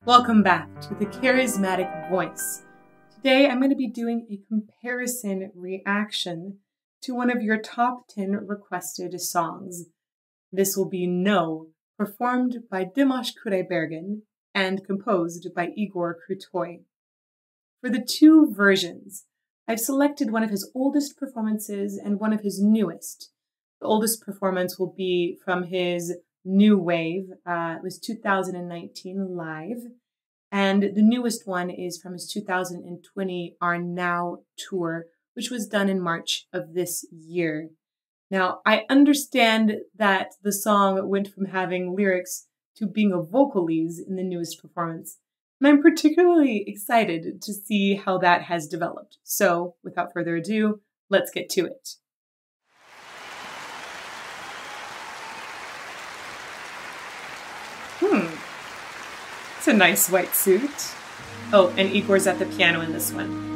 Welcome back to The Charismatic Voice. Today I'm going to be doing a comparison reaction to one of your top 10 requested songs. This will be No, performed by Dimash Kudaibergen and composed by Igor Krutoy. For the two versions, I've selected one of his oldest performances and one of his newest. The oldest performance will be from his New Wave. It was 2019 live. And the newest one is from his 2020 Arnau tour, which was done in March of this year. Now, I understand that the song went from having lyrics to being a vocalese in the newest performance. And I'm particularly excited to see how that has developed. So, without further ado, let's get to it. It's a nice white suit. Oh, and Igor's at the piano in this one.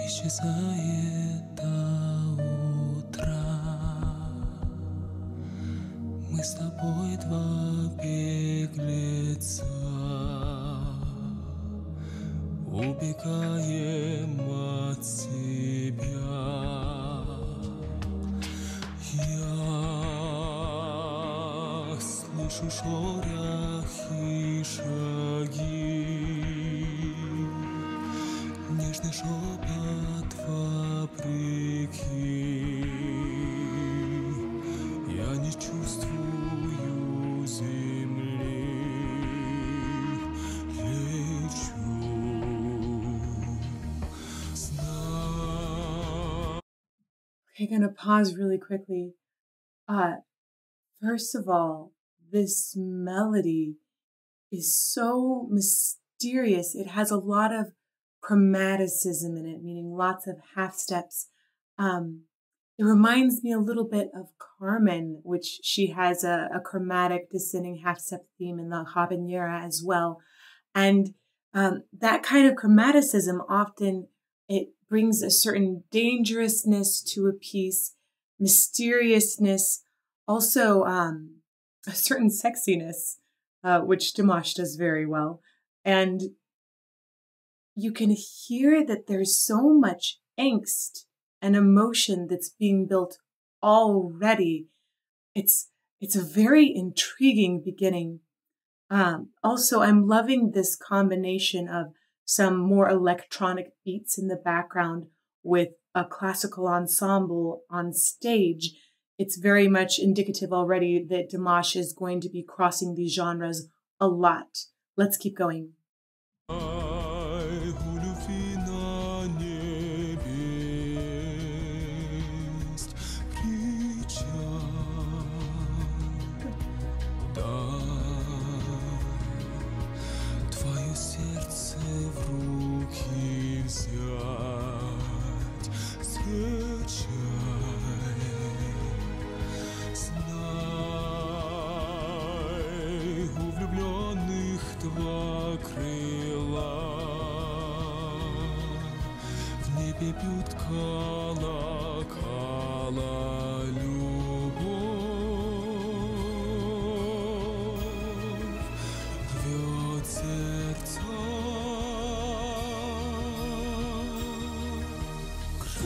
Исчезает до утра. Мы с тобой два беглеца, убегаем от себя. Я слышу шорохи, шаги, нежный шепот вопреки. Я не чувствую земли, лечу, знаю. Okay, gonna pause really quickly. First of all, this melody is so mysterious. It has a lot of chromaticism in it, meaning lots of half steps. It reminds me a little bit of Carmen, which she has a chromatic descending half step theme in the habanera as well. And that kind of chromaticism often, it brings a certain dangerousness to a piece, mysteriousness, also a certain sexiness, which Dimash does very well. And you can hear that there's so much angst and emotion that's being built already. It's a very intriguing beginning. Also, I'm loving this combination of some more electronic beats in the background with a classical ensemble on stage. It's very much indicative already that Dimash is going to be crossing these genres a lot. Let's keep going. Бьют колокола, любовь рвет сердца. Кровь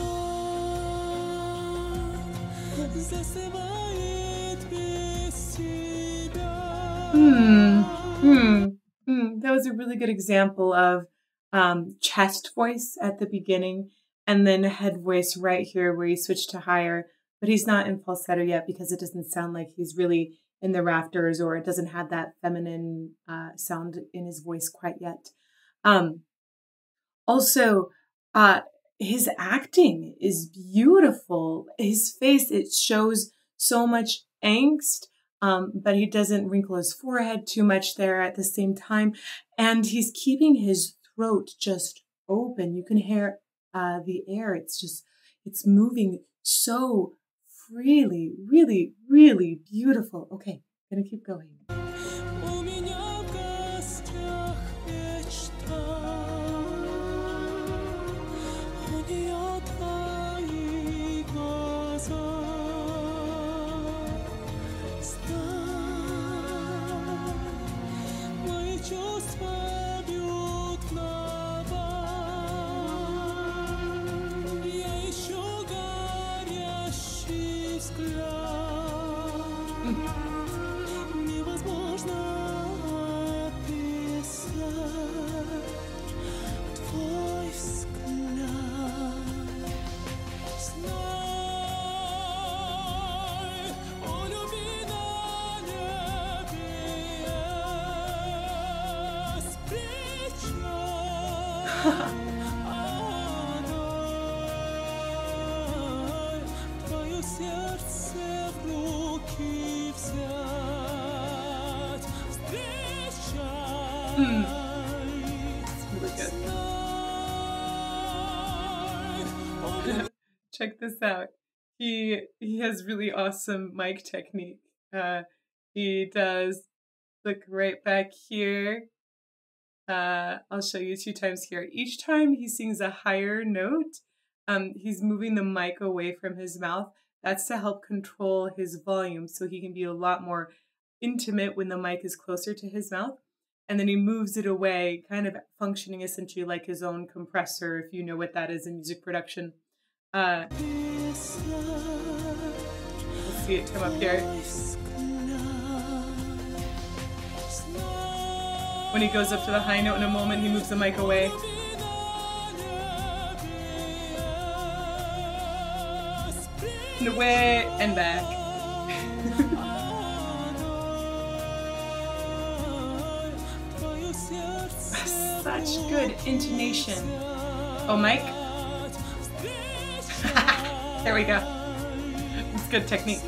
засыпает без себя. That was a really good example of chest voice at the beginning, and then head voice right here where you switch to higher, but he's not in falsetto yet because it doesn't sound like he's really in the rafters, or it doesn't have that feminine sound in his voice quite yet. Also, his acting is beautiful. His face, it shows so much angst, but he doesn't wrinkle his forehead too much there at the same time. And he's keeping his throat just open. You can hear the air. It's moving so freely. Really, really beautiful. Okay, gonna keep going. У меня в гостях мечта, у нее твои глаза. Знай, мои чувства бьют в набат. Я ищу горящий взгляд. Невозможно описать твой взгляд. Знай, о любви на небес причал. Отдай твое сердце в руки взять. Встречай. Really good. Check this out. He has really awesome mic technique. He does, look right back here. I'll show you 2 times here. Each time he sings a higher note, he's moving the mic away from his mouth. That's to help control his volume so he can be a lot more intimate when the mic is closer to his mouth. And then he moves it away, kind of functioning essentially like his own compressor, if you know what that is in music production. We'll see it come up here. When he goes up to the high note in a moment, he moves the mic away. And away and back. Such good intonation. Oh, Mike? There we go. It's good technique.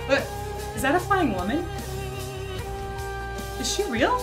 But is that a flying woman? Is she real?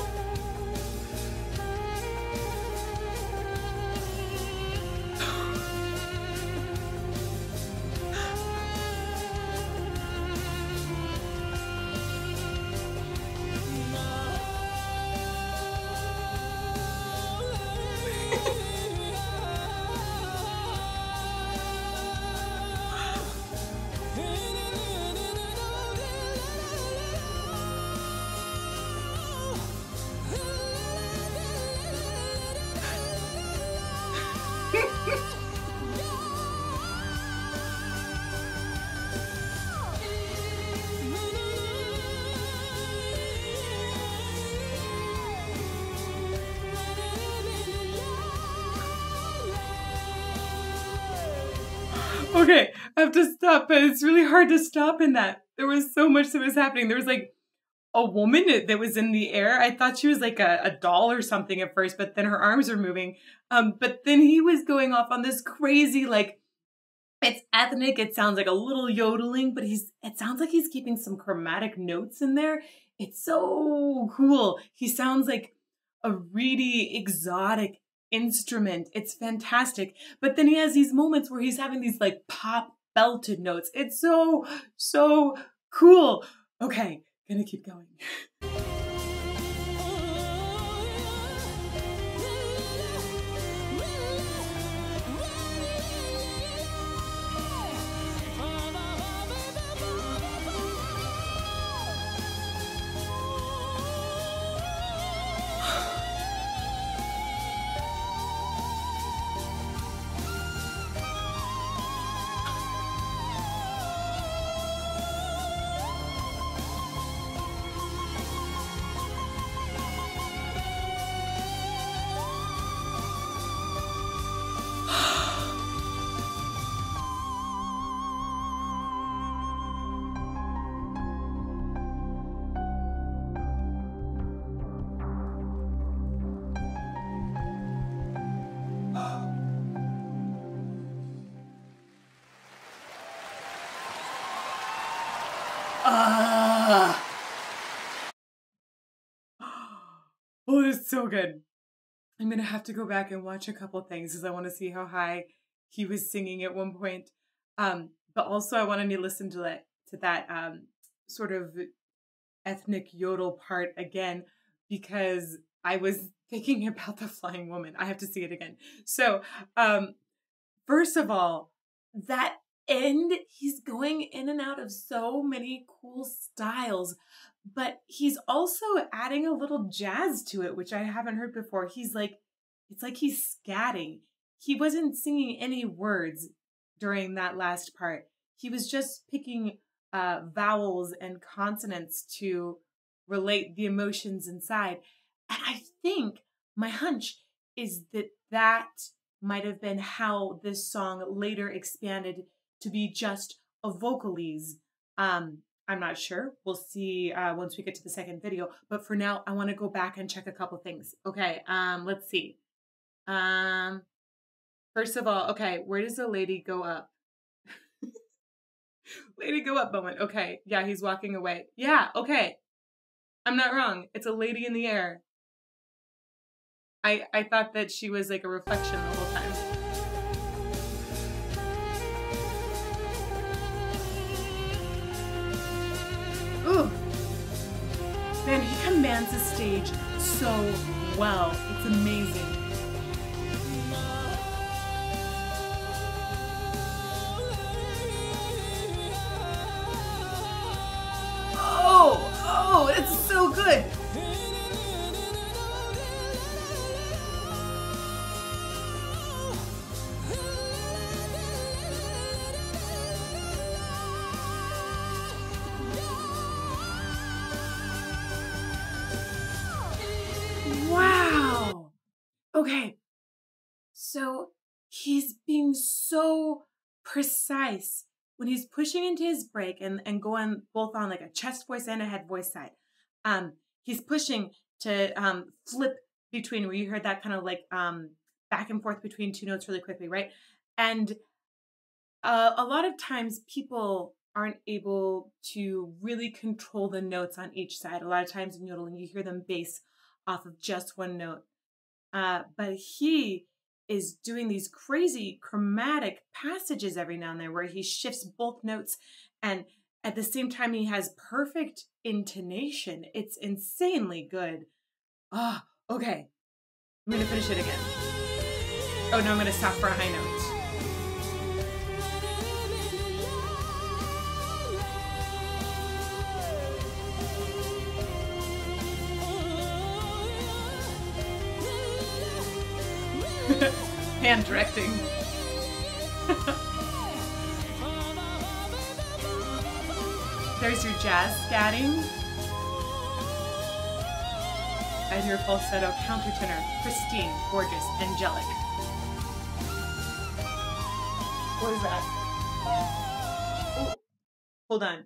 Okay, I have to stop, but it's really hard to stop in that. There was so much that was happening. There was like a woman that was in the air. I thought she was like a doll or something at first, but then her arms were moving. But then he was going off on this crazy, like, it's ethnic. It sounds like a little yodeling, but it sounds like he's keeping some chromatic notes in there. It's so cool. He sounds like a really exotic instrument. It's fantastic. But then he has these moments where he's having these like pop belted notes. It's so, so cool. Okay, gonna keep going. Oh, it's so good. I'm going to have to go back and watch a couple things because I want to see how high he was singing at one point. But also I wanted to listen to that sort of ethnic yodel part again because I was thinking about the Flying Woman. I have to see it again. So, first of all, that end, he's going in and out of so many cool styles, but he's also adding a little jazz to it, which I haven't heard before. It's like he's scatting. He wasn't singing any words during that last part. He was just picking vowels and consonants to relate the emotions inside. And I think my hunch is that might have been how this song later expanded to be just a vocalese. I'm not sure. We'll see once we get to the second video. But for now, I want to go back and check a couple things. Okay, let's see. First of all, okay, where does the lady go up? Lady go up moment. Okay, yeah, he's walking away. Yeah, okay. I'm not wrong. It's a lady in the air. I thought that she was like a reflection the whole time. Ooh. Man, he commands the stage so well. It's amazing. Oh, it's so good. Wow. Okay. So he's being so precise when he's pushing into his break and going both on like a chest voice and a head voice side. He's pushing to flip between where you heard that kind of like back and forth between two notes really quickly, right? And a lot of times people aren't able to really control the notes on each side. A lot of times in yodeling, you hear them bass off of just one note. But he is doing these crazy chromatic passages every now and then where he shifts both notes and at the same time he has perfect intonation. It's insanely good. Oh, okay. I'm going to finish it again. Oh, no, I'm going to stop for a high note. Hand directing. There's your jazz scatting. As your falsetto countertenor, pristine, gorgeous, angelic. What is that? Oh, hold on.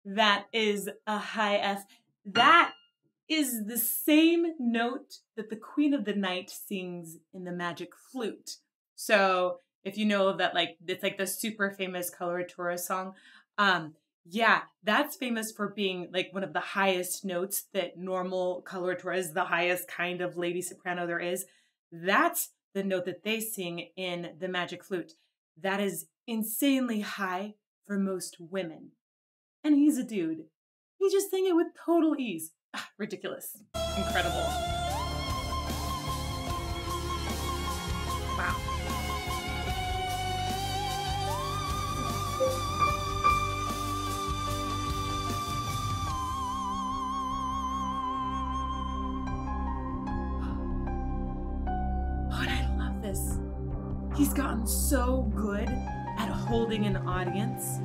That is a high F. That is the same note that the Queen of the Night sings in the Magic Flute. So if you know of that, like it's like the super famous coloratura song. Yeah, that's famous for being like one of the highest notes that normal coloratura is, the highest kind of lady soprano there is. That's the note that they sing in the Magic Flute. That is insanely high for most women. And he's a dude. He just sang it with total ease. Ah, ridiculous. Incredible. Wow. Oh, and I love this. He's gotten so good at holding an audience,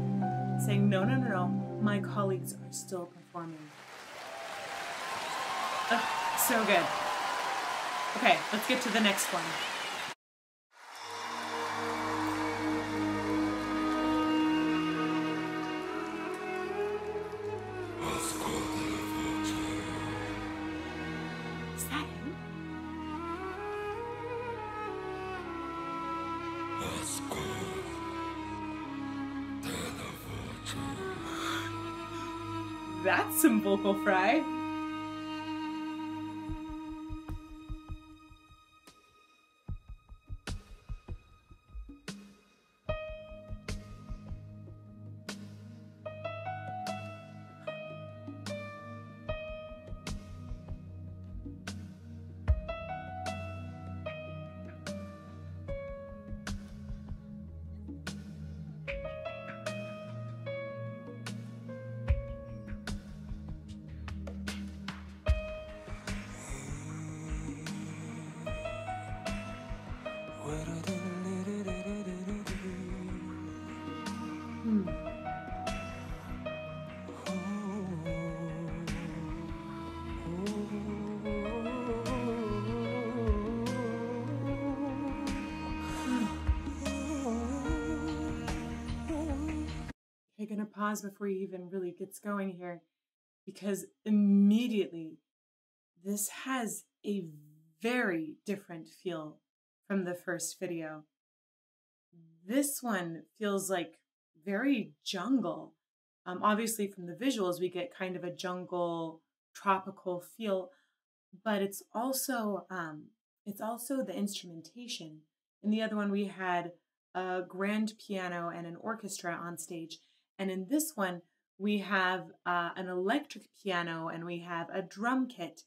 saying, no, no, no, no, my colleagues are still performing. So good. Okay, let's get to the next one. Is that him? That's some vocal fry. to pause before he even really gets going here, because immediately this has a very different feel from the first video. This one feels like very jungle. Obviously from the visuals, we get kind of a jungle tropical feel, but it's also the instrumentation. In the other one, we had a grand piano and an orchestra on stage. And in this one, we have an electric piano and we have a drum kit.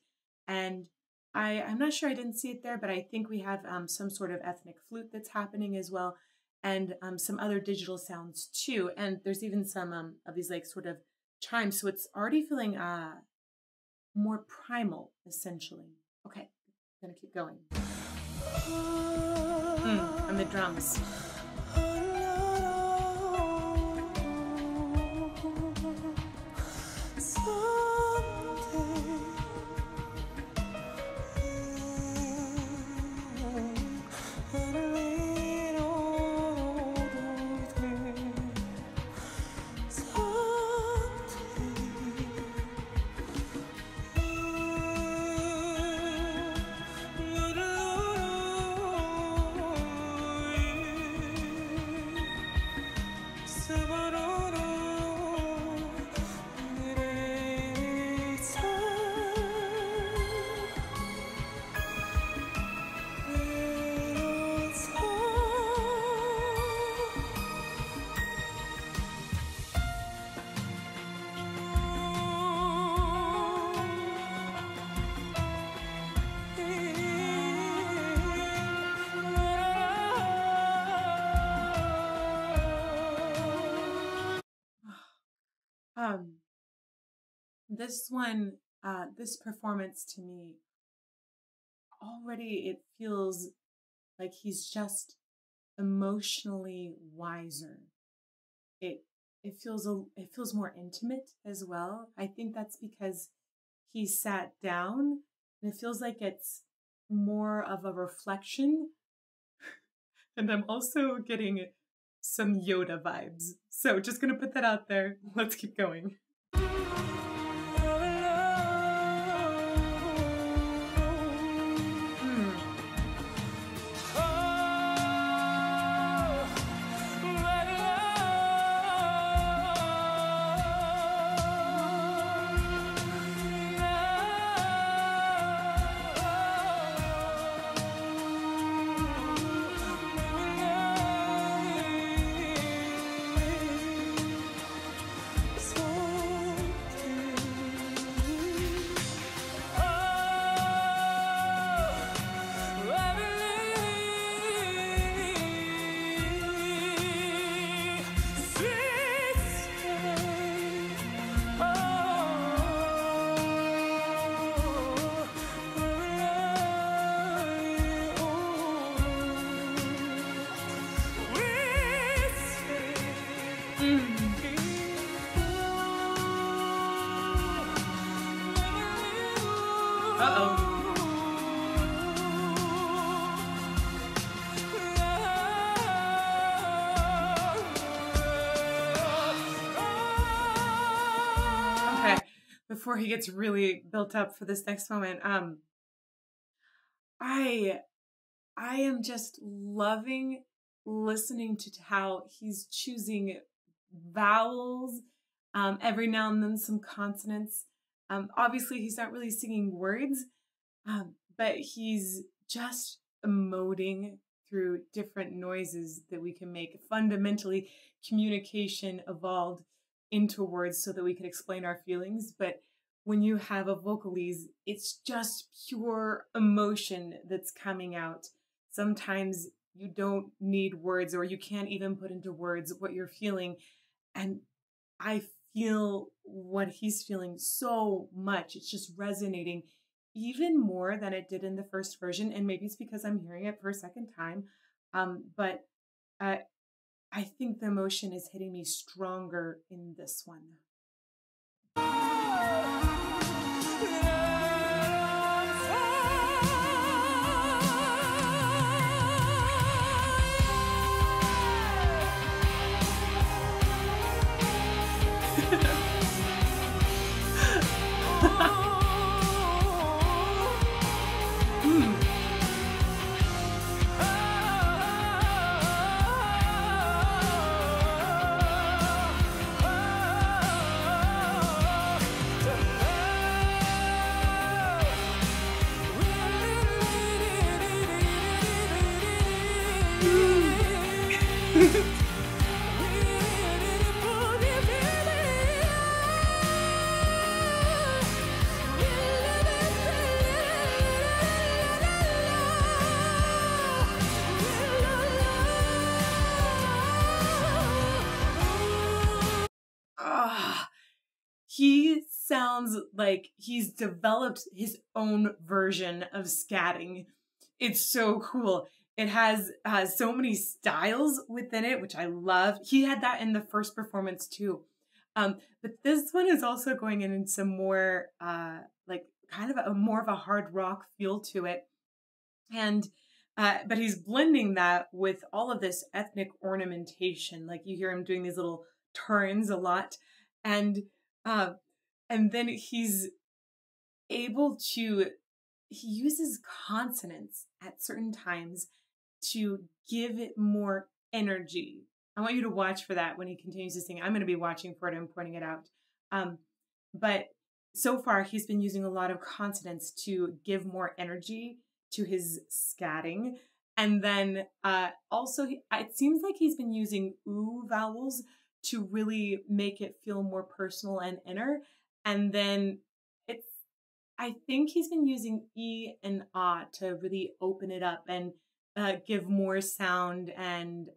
And I'm not sure, I didn't see it there, but I think we have some sort of ethnic flute that's happening as well. And some other digital sounds too. And there's even some of these like sort of chimes. So it's already feeling more primal, essentially. Okay, I'm gonna keep going. And the drums. This one, this performance to me, already it feels like he's just emotionally wiser. It feels more intimate as well. I think that's because he sat down, and it feels like it's more of a reflection. And I'm also getting some Yoda vibes. So just gonna put that out there. Let's keep going. Before he gets really built up for this next moment, I am just loving listening to how he's choosing vowels, every now and then some consonants. Obviously, he's not really singing words, but he's just emoting through different noises that we can make. Fundamentally, communication evolved into words so that we could explain our feelings, but when you have a vocalese, it's just pure emotion that's coming out. Sometimes you don't need words, or you can't even put into words what you're feeling. And I feel what he's feeling so much. It's just resonating even more than it did in the first version. And maybe it's because I'm hearing it for a second time. But I think the emotion is hitting me stronger in this one. sounds like he's developed his own version of scatting. It's so cool. It has so many styles within it, which I love. He had that in the first performance too. But this one is also going in some more, like kind of more of a hard rock feel to it. And, but he's blending that with all of this ethnic ornamentation. Like you hear him doing these little turns a lot. And then he's able to, he uses consonants at certain times to give it more energy. I want you to watch for that when he continues to sing. I'm going to be watching for it and pointing it out. But so far, he's been using a lot of consonants to give more energy to his scatting. And then also, it seems like he's been using ooh vowels to really make it feel more personal and inner. And then I think he's been using e and ah to really open it up and give more sound and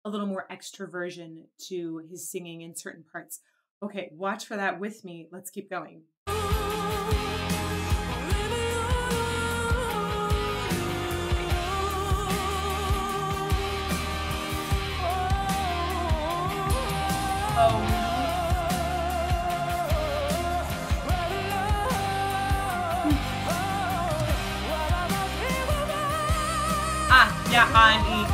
a little more extroversion to his singing in certain parts. Okay, watch for that with me. Let's keep going. Oh. Yeah, and E.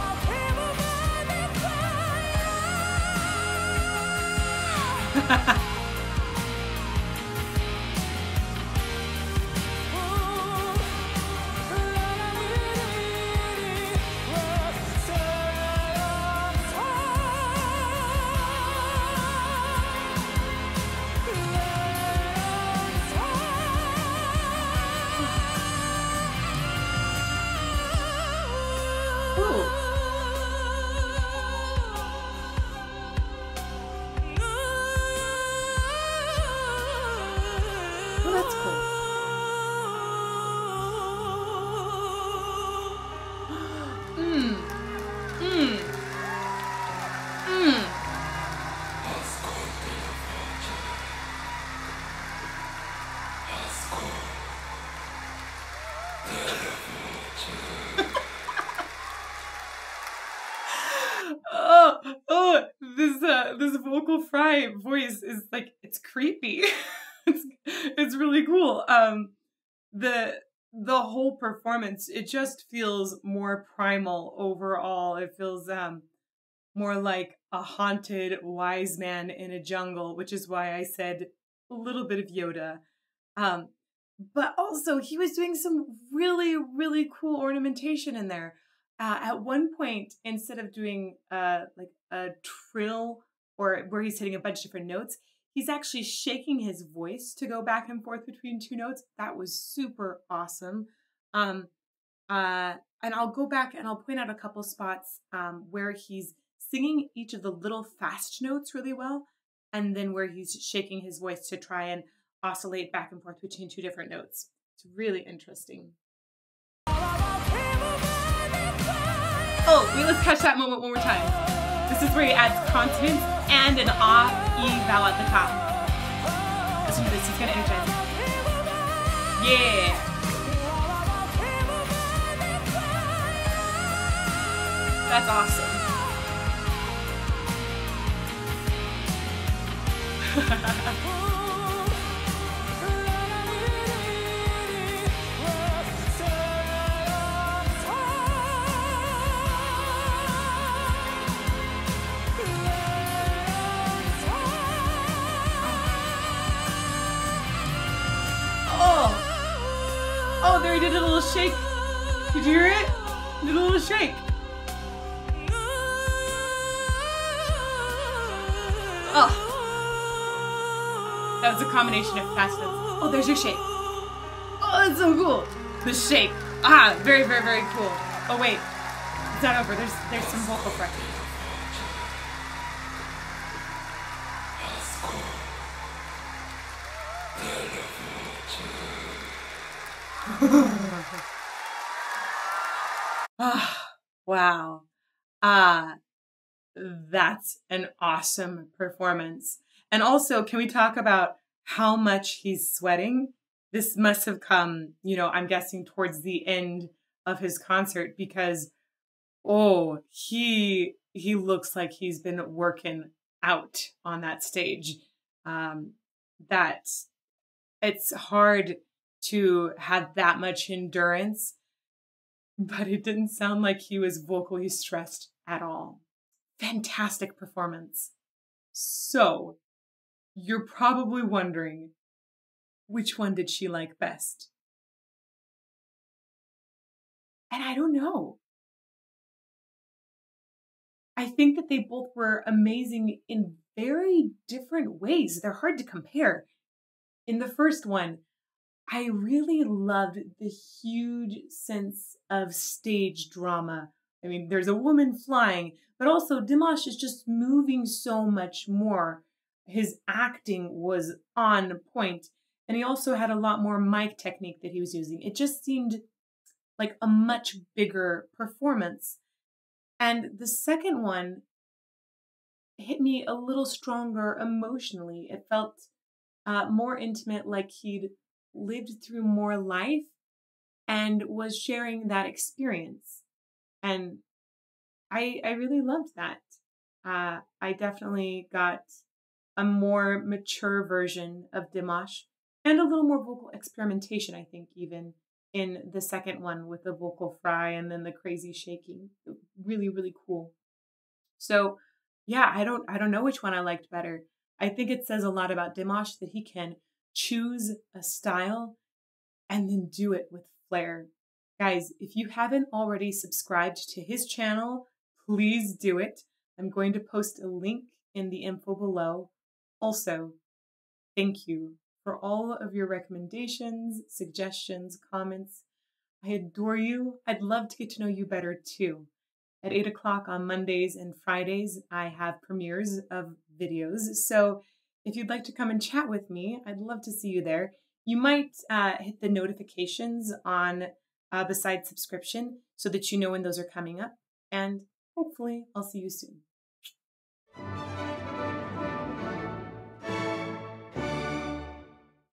This vocal fry voice is like, it's creepy. it's really cool. The whole performance, it just feels more primal overall. It feels more like a haunted wise man in a jungle, which is why I said a little bit of Yoda. But also he was doing some really, really cool ornamentation in there. At one point, instead of doing like a trill or where he's hitting a bunch of different notes, he's actually shaking his voice to go back and forth between two notes. That was super awesome. And I'll go back and I'll point out a couple spots where he's singing each of the little fast notes really well, and then where he's shaking his voice to try and oscillate back and forth between two different notes. It's really interesting. Oh, wait, let's catch that moment one more time. This is where he adds consonants and an ah, e vowel at the top. Listen to this, he's gonna energize it. Yeah. That's awesome. Oh, there he did a little shake. Did you hear it? He did a little shake. Oh. That was a combination of fast notes. Oh, there's your shake. Oh, that's so cool. The shake. Ah, very, very, very cool. Oh, wait. It's not over. There's some vocal fry. Wow. That's an awesome performance. And also, can we talk about how much he's sweating. This must have come, I'm guessing towards the end of his concert because, oh, he looks like he's been working out on that stage. That it's hard to have that much endurance, but it didn't sound like he was vocally stressed at all. Fantastic performance. So, you're probably wondering, which one did she like best? And I don't know. I think that they both were amazing in very different ways. They're hard to compare. In the first one, I really loved the huge sense of stage drama. I mean, there's a woman flying, but also Dimash is just moving so much more. His acting was on point, and he also had a lot more mic technique that he was using. It just seemed like a much bigger performance. And the second one hit me a little stronger emotionally. It felt more intimate, like he'd lived through more life and was sharing that experience. And I really loved that. I definitely got a more mature version of Dimash and a little more vocal experimentation, I think, even in the second one with the vocal fry and then the crazy shaking. Really, really cool. So yeah, I don't know which one I liked better. I think it says a lot about Dimash that he can choose a style and then do it with flair. Guys, if you haven't already subscribed to his channel, please do it. I'm going to post a link in the info below. Also, thank you for all of your recommendations, suggestions, comments. I adore you. I'd love to get to know you better too. At 8 o'clock on Mondays and Fridays, I have premieres of videos. So if you'd like to come and chat with me, I'd love to see you there. You might hit the notifications on beside subscription so that you know when those are coming up. And hopefully I'll see you soon.